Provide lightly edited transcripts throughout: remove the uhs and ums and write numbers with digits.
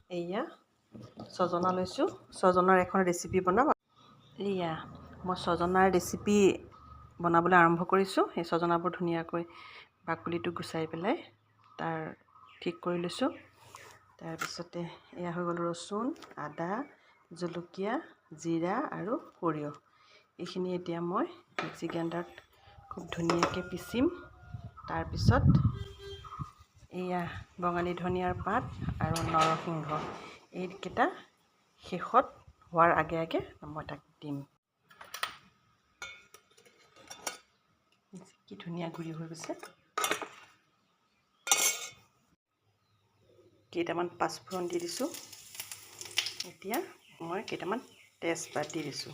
এইয়া ছজনা লৈছোঁ, ছজনাৰ এখন ৰেচিপি বনাম। এইয়া মই ছজনাৰ ৰেচিপি বনাবলৈ আৰম্ভ কৰিছোঁ। সেই ছজনাবোৰ ধুনীয়াকৈ বাকলিটো গুচাই পেলাই তাৰ ঠিক কৰি লৈছোঁ। তাৰপিছতে এয়া হৈ গ'ল ৰচুন, আদা, জলকীয়া, জিৰা আৰু সৰিয়হ। এইখিনি এতিয়া মই মিক্সি গ্ৰাইণ্ডাৰত খুব ধুনীয়াকৈ পিচিম। তাৰপিছত এয়া বঙালী ধনিয়াৰ পাত আৰু নৰসিংহ এইকেইটা শেষত হোৱাৰ আগে আগে মই তাক দিম। কি ধুনীয়া গুৰি হৈ গৈছে। কেইটামান পাঁচফোৰণ দি দিছোঁ। এতিয়া মই কেইটামান তেজপাত দি দিছোঁ।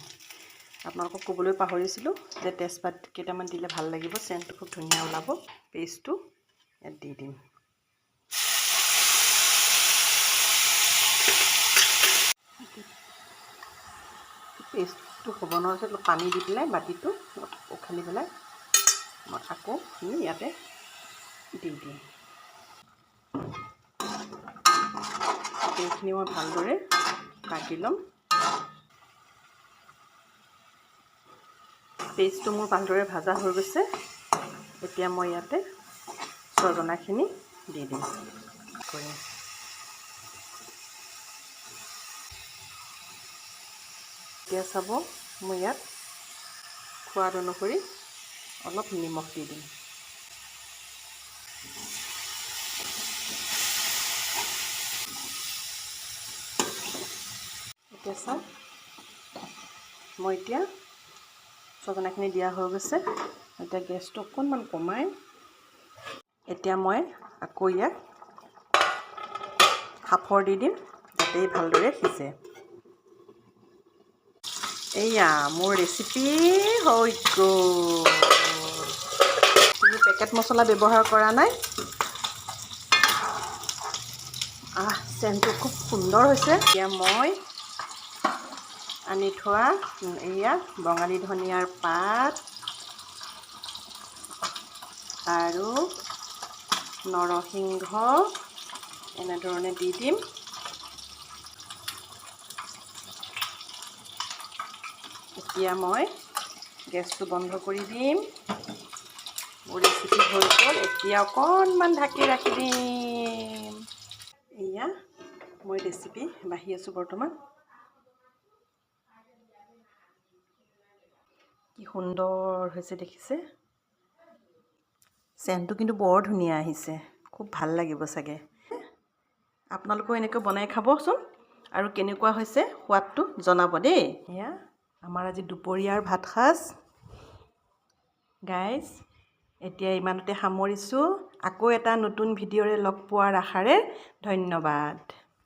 আপোনালোকক ক'বলৈ পাহৰিছিলোঁ যে তেজপাত কেইটামান দিলে ভাল লাগিব, চেণ্টটো খুব ধুনীয়া ওলাব। পেষ্টটো ইয়াত দি দিম। পেষ্টটো হ'ব নোৱাৰা পিছত পানী দি পেলাই বাতিটো উখালি পেলাই মই আকৌ ইয়াতে দি দিম। এইখিনি মই ভালদৰে কাটি ল'ম। পেষ্টটো মোৰ ভালদৰে ভাজা হৈ গৈছে। এতিয়া মই ইয়াতে ছজনাখিনি দি দিম। এতিয়া চাব, মই ইয়াত সোৱাদ অনুসৰি অলপ নিমখ দি দিম। এতিয়া চাওক, মই এতিয়া ছজনাখিনি দিয়া হৈ গৈছে। এতিয়া গেছটো অকণমান কমাই এতিয়া মই আকৌ ইয়াক সাফৰ দি দিম যাতে ভালদৰে সিজে। এইয়া মোৰ ৰেচিপি হৈ গ'ল। কোনো পেকেট মছলা ব্যৱহাৰ কৰা নাই। চেণ্টটো খুব সুন্দৰ হৈছে। এতিয়া মই আনি থোৱা এয়া বঙালী ধনিয়াৰ পাত আৰু নৰসিংহ এনেধৰণে দি দিম। এতিয়া মই গেছটো বন্ধ কৰি দিম। মোৰ ৰেচিপি হৈ গ'ল। এতিয়া অকণমান ঢাকি ৰাখি দিম। এয়া মই ৰেচিপি বাঢ়ি আছোঁ বৰ্তমান। কি সুন্দৰ হৈছে দেখিছে। চেণ্টটো কিন্তু বৰ ধুনীয়া আহিছে। খুব ভাল লাগিব চাগে। আপোনালোকেও এনেকৈ বনাই খাবচোন আৰু কেনেকুৱা হৈছে সোৱাদটো জনাব দেই। এয়া আমাৰ আজি দুপৰীয়াৰ ভাতসাজ গাইজ। এতিয়া ইমানতে সামৰিছোঁ। আকৌ এটা নতুন ভিডিঅ'ৰে লগ পোৱাৰ আশাৰে ধন্যবাদ।